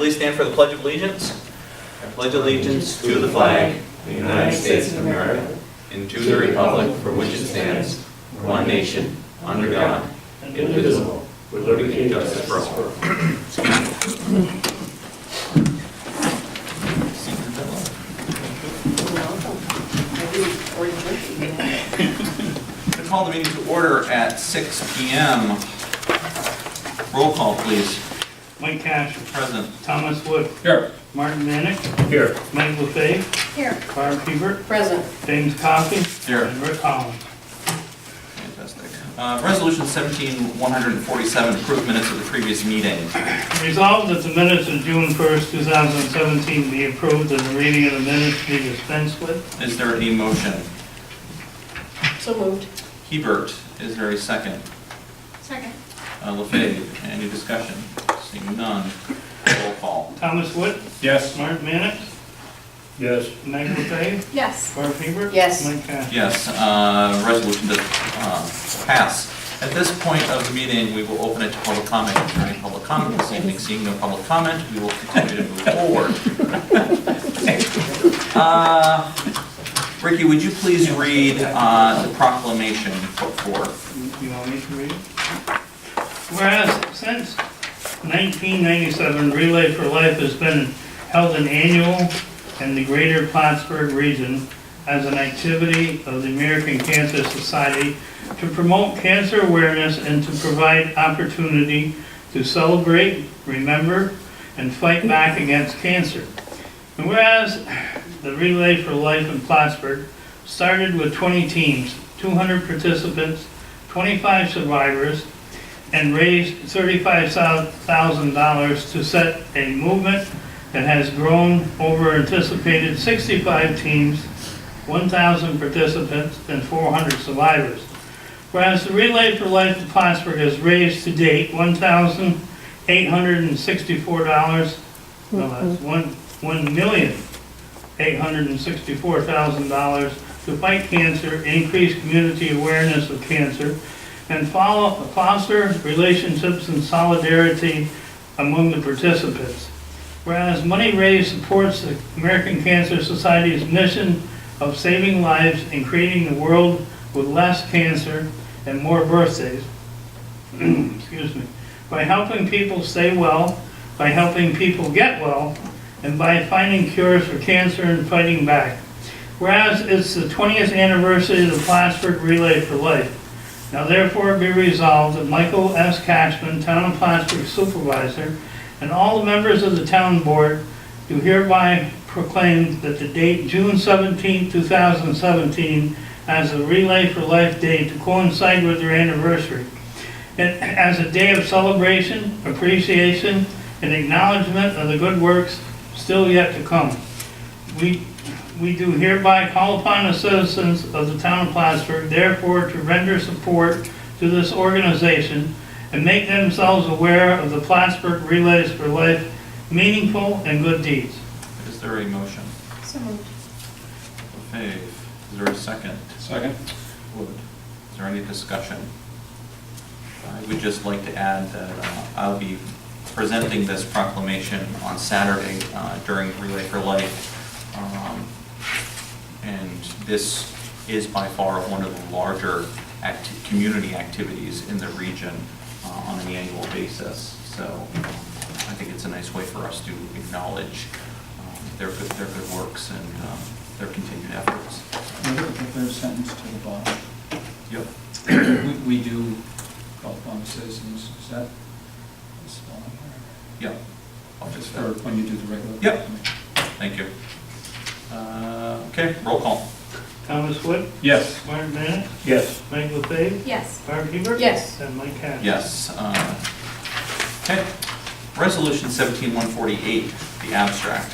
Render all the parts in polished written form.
please stand for the Pledge of Allegiance. I pledge allegiance to the flag of the United States of America and to the republic for which it stands, one nation, under God, indivisible, with liberty and justice for all. I call the meeting to order at 6 p.m. Roll call, please. Mike Cash. Present. Thomas Wood. Here. Martin Manick. Here. Mike LaFave. Here. Barb Hebert. Present. James Coffey. Here. And Rick Collins. Fantastic. Resolution 17-147, approved minutes of the previous meeting. Resolved that the minutes of June 1st, 2017 be approved and the reading of the minutes be dispensed with. Is there a motion? So moved. Hebert, is there a second? Second. LaFave, any discussion? Seeing none. Roll call. Thomas Wood. Yes. Martin Manick. Yes. Mike LaFave. Yes. Barb Hebert. Yes. Mike Cash. Yes, resolution does pass. At this point of the meeting, we will open it to public comment. Is there any public comment this evening? Seeing no public comment, we will continue to move forward. Ricky, would you please read the proclamation put forth? You want me to read it? Whereas since 1997, Relay for Life has been held an annual in the greater Plattsburgh region as an activity of the American Cancer Society to promote cancer awareness and to provide opportunity to celebrate, remember, and fight back against cancer. And whereas the Relay for Life in Plattsburgh started with 20 teams, 200 participants, 25 survivors, and raised $35,000 to set a movement that has grown over anticipated 65 teams, 1,000 participants, and 400 survivors. Whereas the Relay for Life in Plattsburgh has raised to date $1,864, no, that's $1,864,000 to fight cancer, increase community awareness of cancer, and foster relationships and solidarity among the participants. Whereas money raised supports the American Cancer Society's mission of saving lives and creating a world with less cancer and more birthdays. Excuse me. By helping people stay well, by helping people get well, and by finding cures for cancer and fighting back. Whereas it's the 20th anniversary of the Plattsburgh Relay for Life. Now therefore be resolved that Michael S. Cashman, Town of Plattsburgh Supervisor, and all the members of the town board do hereby proclaim that the date June 17, 2017 as a Relay for Life Day to coincide with their anniversary. And as a day of celebration, appreciation, and acknowledgement of the good works still yet to come. We do hereby call upon the citizens of the town of Plattsburgh, therefore, to render support to this organization and make themselves aware of the Plattsburgh Relays for Life meaningful and good deeds. Is there a motion? So moved. LaFave, is there a second? Second. Wood. Is there any discussion? I would just like to add that I'll be presenting this proclamation on Saturday during Relay for Life. And this is by far one of the larger community activities in the region on an annual basis. So I think it's a nice way for us to acknowledge their good works and their continued efforts. The third sentence to the bottom. Yep. We do call upon the citizens. Is that this one here? Yep. I'll just For when you do the regular. Yep. Thank you. Okay, roll call. Thomas Wood. Yes. Martin Manick. Yes. Mike LaFave. Yes. Barb Hebert. Yes. And Mike Cash. Yes. Okay. Resolution 17-148, the abstract.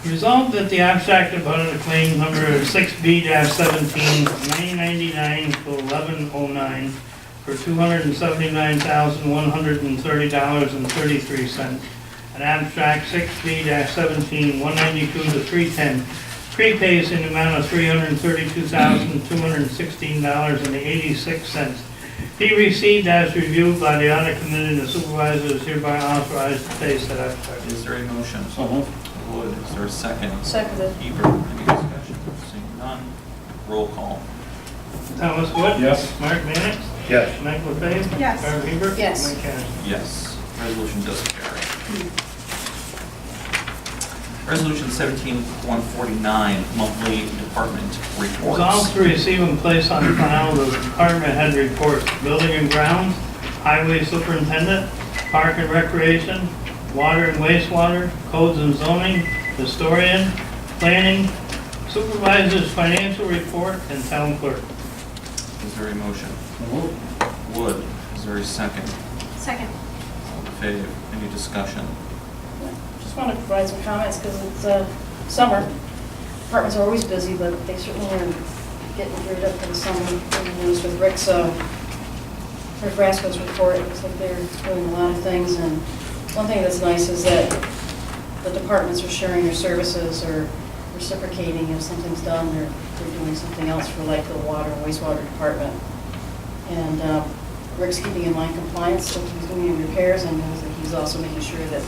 Resolved that the abstract of audit claim number 6B-17, 999 to 1109 for $279,130.33. An abstract 6B-17, 192 to 310, prepays in the amount of $332,216.86 Be received as reviewed by the audit committee, the supervisor is hereby authorized to pay said advertisement. Is there a motion? So moved. Wood, is there a second? Seconded. Hebert, any discussion? Seeing none, roll call. Thomas Wood? Yes. Mark Mannix? Yes. Mike LaFave? Yes. Barb Hebert? Yes. Mike Cash? Yes, resolution does carry. Resolution 17-149, monthly department reports. Resolved to receive and place on file the department head reports, building and grounds, highway superintendent, park and recreation, water and wastewater, codes and zoning, historian, planning, supervisor's financial report, and town clerk. Is there a motion? So moved. Wood, is there a second? Second. Fave, any discussion? Just want to provide some comments because it's summer. Departments are always busy, but they certainly are getting geared up for the summer. And it was with Rick Rasco's report, it looks like they're doing a lot of things. And one thing that's nice is that the departments are sharing their services or reciprocating. If something's done, they're doing something else for like the water and wastewater department. And Rick's keeping in mind compliance, so he's doing repairs, and he's also making sure that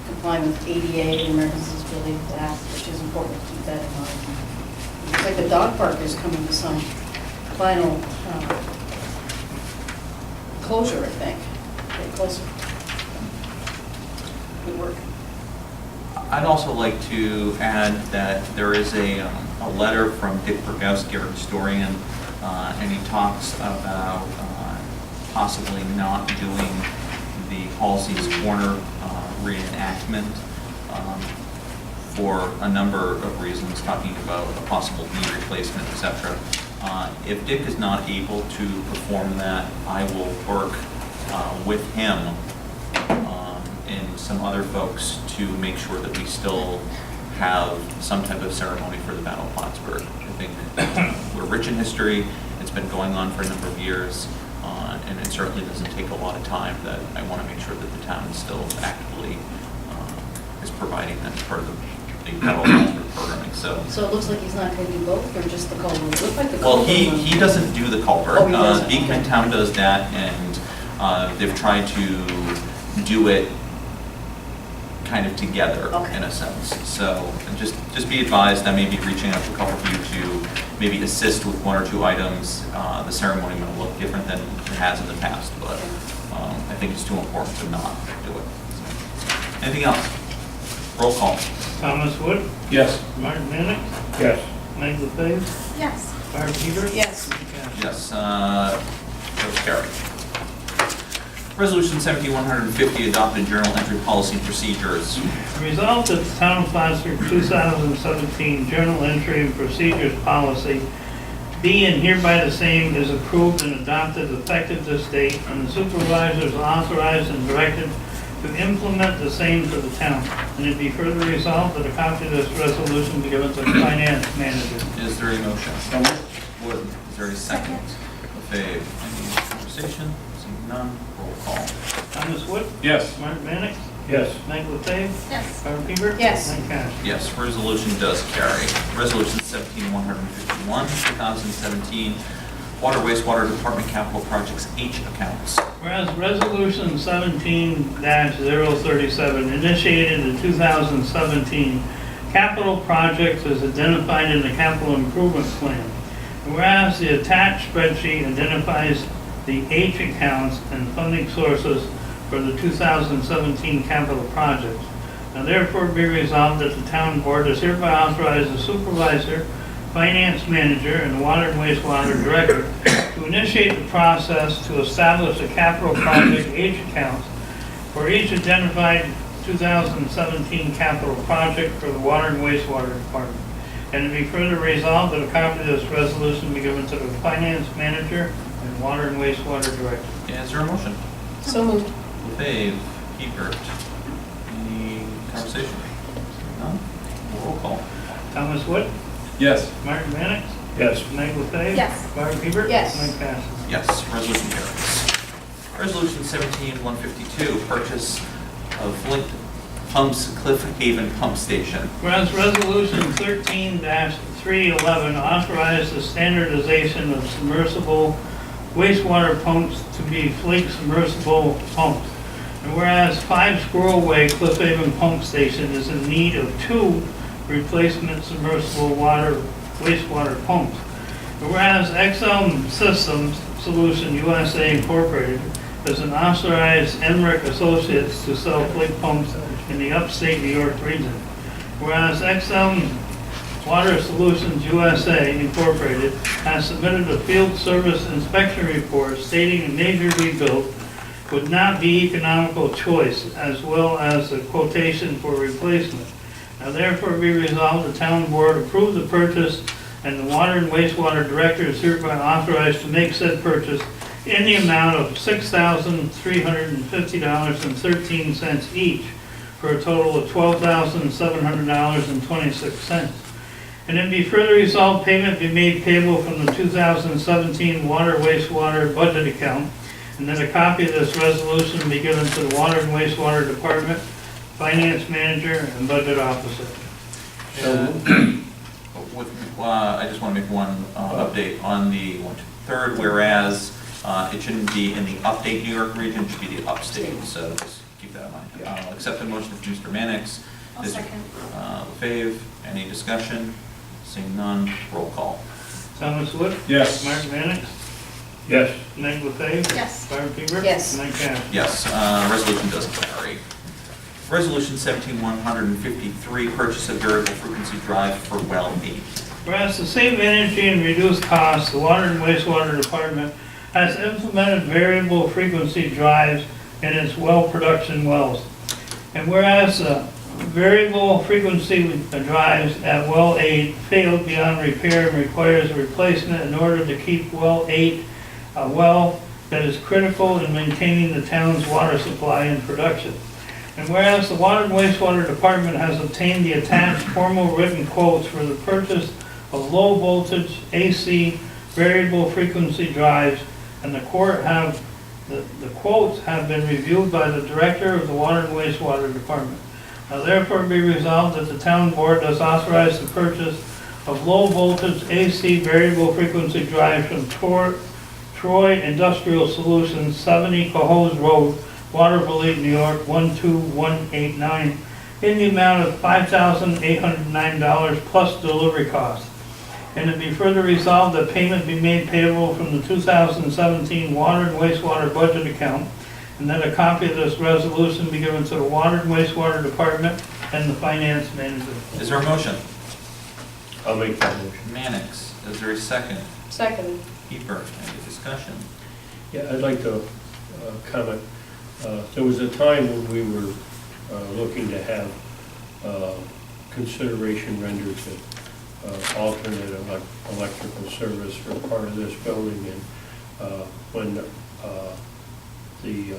complying with ADA, the Americans with Disabilities Act, which is important to keep that in mind. Looks like the dog park is coming to some final closure, I think. Getting closer. Good work. I'd also like to add that there is a letter from Dick Burgowski, our historian, and he talks about possibly not doing the Halsey's Corner reenactment for a number of reasons, talking about a possible knee replacement, etc. If Dick is not able to perform that, I will work with him and some other folks to make sure that we still have some type of ceremony for the Battle of Plattsburgh. I think we're rich in history. It's been going on for a number of years, and it certainly doesn't take a lot of time. That I want to make sure that the town is still actively is providing that as part of the Battle of Plattsburgh programming. So So it looks like he's not going to do both, or just the culvert? It looked like the well, culvert. he doesn't do the culvert. Oh, he doesn't, Beekman okay. Town does that, and they've tried to do it kind of together Okay. in a sense. So just be advised, I may be reaching out to a couple of you to maybe assist with one or two items. The ceremony might look different than it has in the past, but I think it's too important to not do it. So, anything else? Roll call. Thomas Wood? Yes. Mark Mannix? Yes. Mike LaFave? Yes. Barb Hebert? Yes. Mike Cash? Yes, those carried. Resolution 17-150, adopted journal entry policy and procedures. Resolved that the Town of Plattsburgh 2017 Journal Entry and Procedures Policy be and hereby the same is approved and adopted effective this date, and the supervisor is authorized and directed to implement the same for the town. And it be further resolved that a copy of this resolution be given to the finance manager. Is there a motion? So moved. Wood, is there a second? Lefebvre, any conversation? Seeing none, roll call. Thomas Wood? Yes. Mark Mannix? Yes. Mike LaFave? Yes. Barb Hebert? Yes. Mike Cash? Yes, resolution does carry. Resolution 17-151, 2017, Water Wastewater Department Capital Projects H accounts. Whereas Resolution 17-037 initiated the 2017 capital projects as identified in the capital improvement plan. And whereas the attached spreadsheet identifies the H accounts and funding sources for the 2017 capital projects. Now therefore be resolved that the town board is hereby authorized the supervisor, finance manager, and water and wastewater director to initiate the process to establish a capital project H accounts for each identified 2017 capital project for the water and wastewater department. And to be further resolved that a copy of this resolution be given to the finance manager and water and wastewater director. Is there a motion? So moved. Lefebvre, Hebert, any conversation? Seeing none, roll call. Thomas Wood? Yes. Mark Mannix? Yes. Mike LaFave? Yes. Barb Hebert? Yes. Mike Cash? Yes, resolution carries. Resolution 17-152, purchase of Flint Pumps Cliff Haven Pump Station. Whereas Resolution 13-311 authorized the standardization of submersible wastewater pumps to be Flake submersible pumps. And whereas 5 Squirrel Way Cliff Haven Pump Station is in need of 2 replacement submersible wastewater pumps. And whereas XM Systems Solution USA Incorporated is an authorized Emmerich Associates to sell Flake pumps in the upstate New York region. Whereas XM Water Solutions USA Incorporated has submitted a field service inspection report stating a major rebuild would not be economical choice, as well as a quotation for replacement. Now therefore be resolved, the town board approve the purchase, and the water and wastewater director is hereby authorized to make said purchase in the amount of $6,350.13 each, for a total of $12,700.26. And then be further resolved, payment be made payable from the 2017 water wastewater budget account, and then a copy of this resolution be given to the water and wastewater department, finance manager, and budget officer. I just want to make one update on the third, whereas it shouldn't be in the upstate New York region, it should be the upstate, so just keep that in mind. I'll accept the motion from Mr. Mannix. I'll second. LaFave, any discussion? Seeing none, roll call. Thomas Wood? Yes. Mark Mannix? Yes. Meg LaFave? Yes. Barb Fever? Yes. Mike Kavler? Yes, resolution does carry. Resolution 17-153, purchase of variable frequency drive for well 8. Whereas to save energy and reduce costs, the water and wastewater department has implemented variable frequency drives in its well production wells. And whereas variable frequency drives at well 8 failed beyond repair and requires a replacement in order to keep well 8 a well that is critical in maintaining the town's water supply and production. And whereas the water and wastewater department has obtained the attached formal written quotes for the purchase of low voltage AC variable frequency drives, and the quotes have been reviewed by the director of the water and wastewater department. Now therefore be resolved that the town board does authorize the purchase of low voltage AC variable frequency drives from Troy Industrial Solutions, 70 Cohoes Road, Waterville, New York, 12189, in the amount of $5,809 plus delivery costs. And it be further resolved that payment be made payable from the 2017 water and wastewater budget account, and that a copy of this resolution be given to the water and wastewater department and the finance manager. Is there a motion? I'll make that motion. Mannix, is there a second? Second. Keeper, any discussion? Yeah, I'd like to comment. There was a time when we were looking to have consideration rendered to alternate electrical service for part of this building, and when the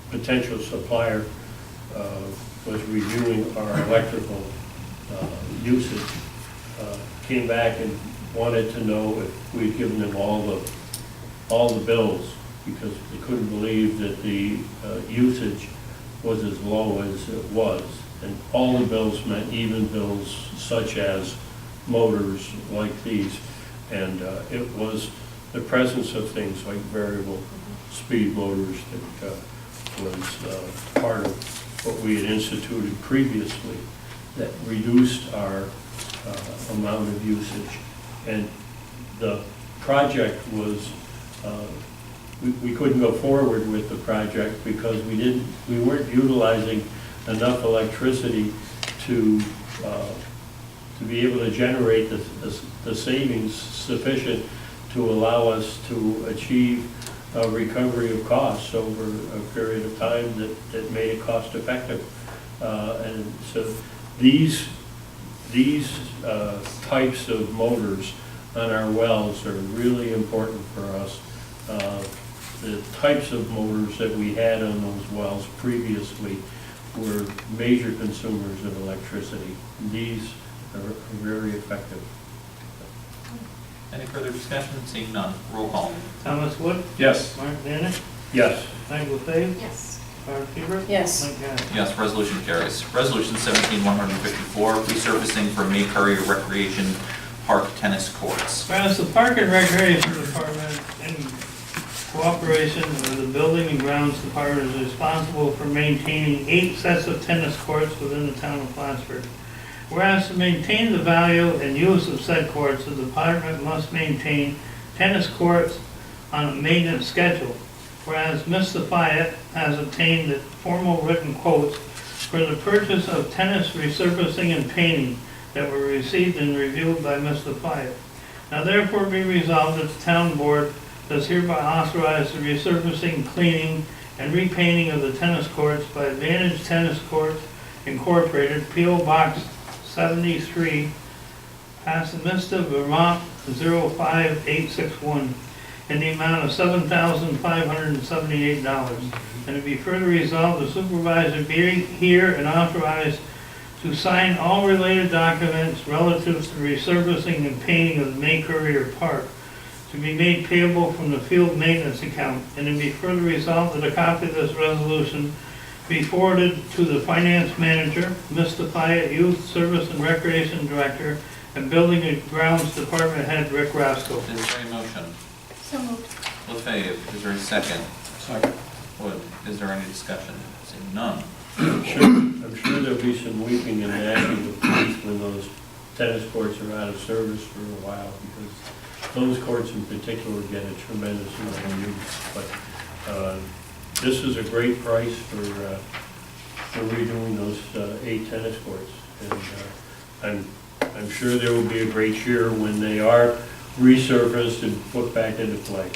potential supplier was reviewing our electrical usage, came back and wanted to know if we'd given them all the bills, because they couldn't believe that the usage was as low as it was. And all the bills meant even bills such as motors like these. And it was the presence of things like variable speed motors that was part of what we had instituted previously that reduced our amount of usage. And the project was, we couldn't go forward with the project because we weren't utilizing enough electricity to be able to generate the savings sufficient to allow us to achieve a recovery of costs over a period of time that made it cost effective. And so these types of motors on our wells are really important for us. The types of motors that we had on those wells previously were major consumers of electricity. These are very effective. Any further discussion? Seeing none, roll call. Thomas Wood? Yes. Mark Mannix? Yes. Meg LaFave? Yes. Barb Fever? Yes. Mike Kavler? Yes, resolution carries. Resolution 17-154, resurfacing for May Curry Recreation Park tennis courts. Whereas the Park and Recreation Department, in cooperation with the Building and Grounds Department is responsible for maintaining 8 sets of tennis courts within the town of Plattsburgh. Whereas to maintain the value and use of said courts, the department must maintain tennis courts on a maintenance schedule. Whereas Mr. Fayette has obtained the formal written quotes for the purchase of tennis resurfacing and painting that were received and reviewed by Mr. Fayette. Now therefore be resolved that the town board does hereby authorize the resurfacing, cleaning, and repainting of the tennis courts by Advantage Tennis Courts Incorporated, P.O. Box 73, Passamista, Vermont 05861, in the amount of $7,578. And to be further resolved, the supervisor be here and authorized to sign all related documents relative to resurfacing and painting of the May Courier Park to be made payable from the field maintenance account. And to be further resolved that a copy of this resolution be forwarded to the finance manager, Mr. Fayette, Youth Service and Recreation Director, and Building and Grounds Department Head Rick Roscoe. Is there a motion? So moved. LaFave, is there a second? Second. Wood, is there any discussion? Seeing none. I'm sure there'll be some weeping and gnashing of teeth when those tennis courts are out of service for a while, because those courts in particular get a tremendous amount of use. But this is a great price for redoing those 8 tennis courts. And I'm sure there will be a great cheer when they are resurfaced and put back into play.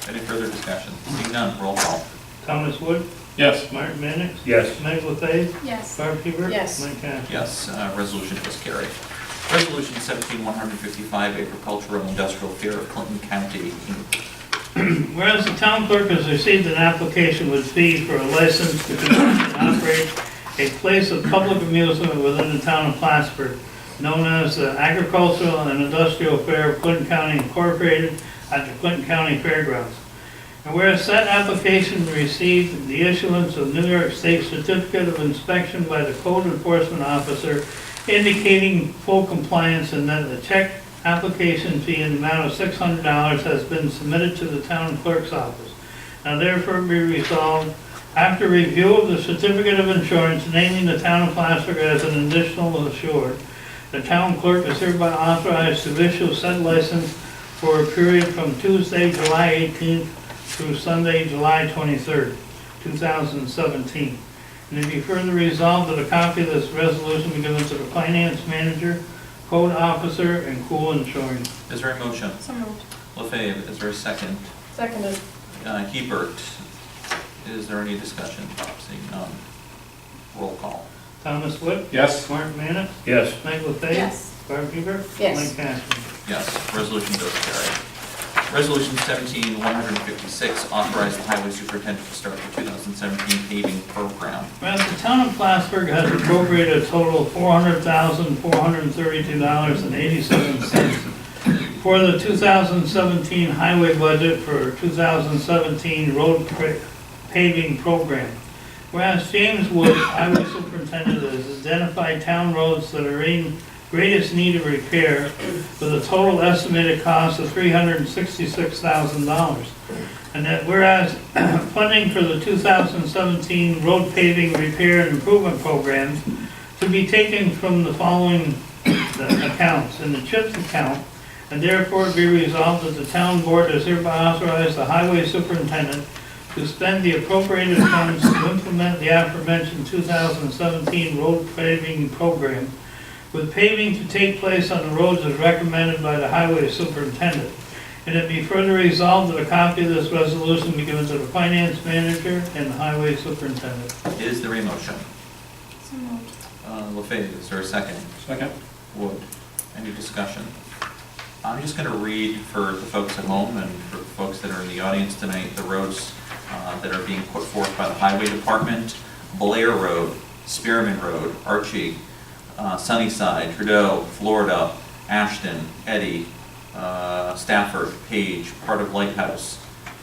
Any further discussion? Seeing none, roll call. Thomas Wood, Yes. Martin Mannix, Yes. Meg LaFave, Yes. Barb Hebert. Yes. Mike Kastner. Yes, resolution is carried. Resolution 17155, Agricultural Industrial Fair of Clinton County, Inc. Whereas the town clerk has received an application with fee for a license to conduct and operate a place of public amusement within the town of Plattsburgh, known as the Agricultural and Industrial Fair of Clinton County Incorporated at the Clinton County Fairgrounds. And whereas said application received the issuance of New York State Certificate of Inspection by the Code Enforcement Officer indicating full compliance, and that the check application fee in the amount of $600 has been submitted to the town clerk's office. Now therefore be resolved, after review of the certificate of insurance naming the town of Plattsburgh as an additional assured, the town clerk is hereby authorized to issue said license for a period from Tuesday, July 18th through Sunday, July 23rd, 2017. And to be further resolved that a copy of this resolution be given to the finance manager, code officer, and Cool Insurance. Is there a motion? So moved. LaFave, is there a second? Seconded. Hebert, is there any discussion? Seeing none, roll call. Thomas Wood, Yes. Martin Mannix, Yes. Meg LaFave, Yes. Barb Hebert. Yes. Mike Kastner. Yes, resolution does carry. Resolution 17156, authorize the highway superintendent to start the 2017 paving program. Whereas the town of Plattsburgh has appropriated a total of $400,432.87 for the 2017 highway budget for 2017 road paving program. Whereas James Wood, highway superintendent, has identified town roads that are in greatest need of repair with a total estimated cost of $366,000. And that whereas funding for the 2017 road paving repair and improvement programs to be taken from the following accounts: in the CHIPS account, and therefore be resolved that the town board has hereby authorized the highway superintendent to spend the appropriated funds to implement the aforementioned 2017 road paving program, with paving to take place on the roads as recommended by the highway superintendent. And it be further resolved that a copy of this resolution be given to the finance manager and the highway superintendent. Is there a motion? So moved. LaFave, is there a second? Second. Wood, any discussion? I'm just going to read for the folks at home and for the folks that are in the audience tonight, the roads that are being put forth by the highway department: Blair Road, Spearman Road, Archie, Sunnyside, Trudeau, Florida, Ashton, Eddy, Stafford, Page, part of Lighthouse,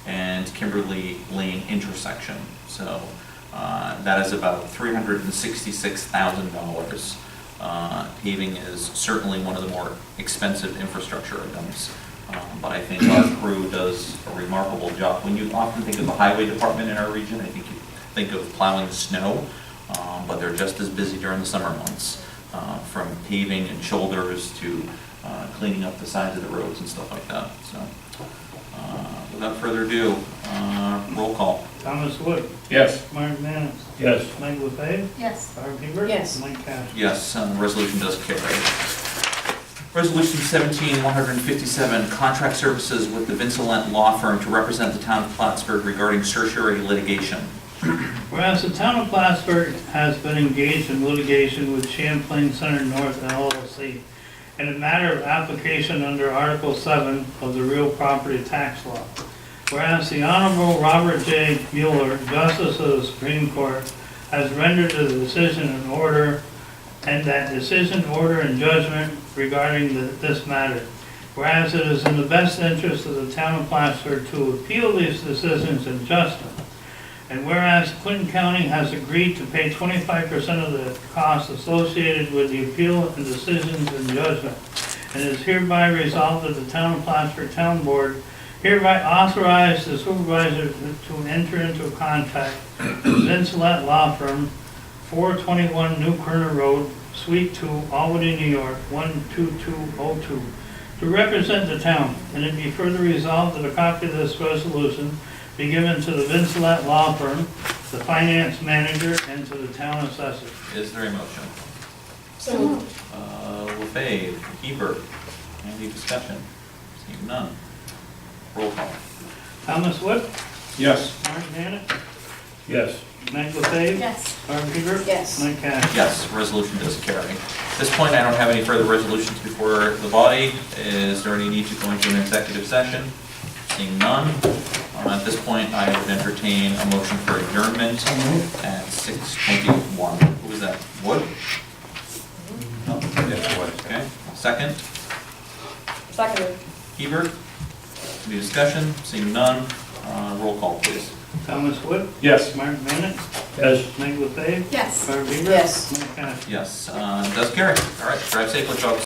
and Kimberly Lane intersection. So that is about $366,000. Paving is certainly one of the more expensive infrastructure items But I think our crew does a remarkable job. When you often think of the highway department in our region, I think you think of plowing the snow, but they're just as busy during the summer months, from paving and shoulders to cleaning up the sides of the roads and stuff like that. So, without further ado, roll call. Thomas Wood, Yes. Mark Manus, Yes. Mike LaFave, Yes. Barb Hebert. Yes. Mike Cash. Yes, the resolution does carry. Resolution 17-157, contract services with the Vincelent Law Firm to represent the town of Plattsburgh regarding certiorari litigation. Whereas the town of Plattsburgh has been engaged in litigation with Champlain Center North LLC in a matter of application under Article 7 of the real property tax law. Whereas the Honorable Robert J. Mueller, Justice of the Supreme Court, has rendered a decision in order, and that decision, order, and judgment regarding this matter. Whereas it is in the best interest of the town of Plattsburgh to appeal these decisions in judgment. And whereas Clinton County has agreed to pay 25% of the costs associated with the appeal and decisions in judgment. And it is hereby resolved that the town of Plattsburgh Town Board hereby authorize the supervisor to enter into a contract with Vincelent Law Firm, 421 New Kerner Road, Suite 2, Albany, New York, 12202, to represent the town. And it be further resolved that a copy of this resolution be given to the Vincelent Law Firm, the finance manager, and to the town assessor. Is there a motion? So moved. LaFave, Hebert, any discussion? Seeing none. Roll call. Thomas Wood, Yes. Mark Manus, Yes. Mike LaFave, Yes. Barb Hebert. Yes. Mike Cash. Yes, resolution does carry. At this point, I don't have any further resolutions before the body. Is there any need to go into an executive session? Seeing none. At this point, I would entertain a motion for adjournment at 6:21. Who was that? Wood? No? Yes, Wood. Okay. Second? Seconded. Hebert? Any discussion? Seeing none. Roll call, please. Thomas Wood, Yes. Mark Manus, Yes. Mike LaFave, Yes. Barb Hebert. Yes. Mike Cash. Yes, does carry. All right, drive safely, folks.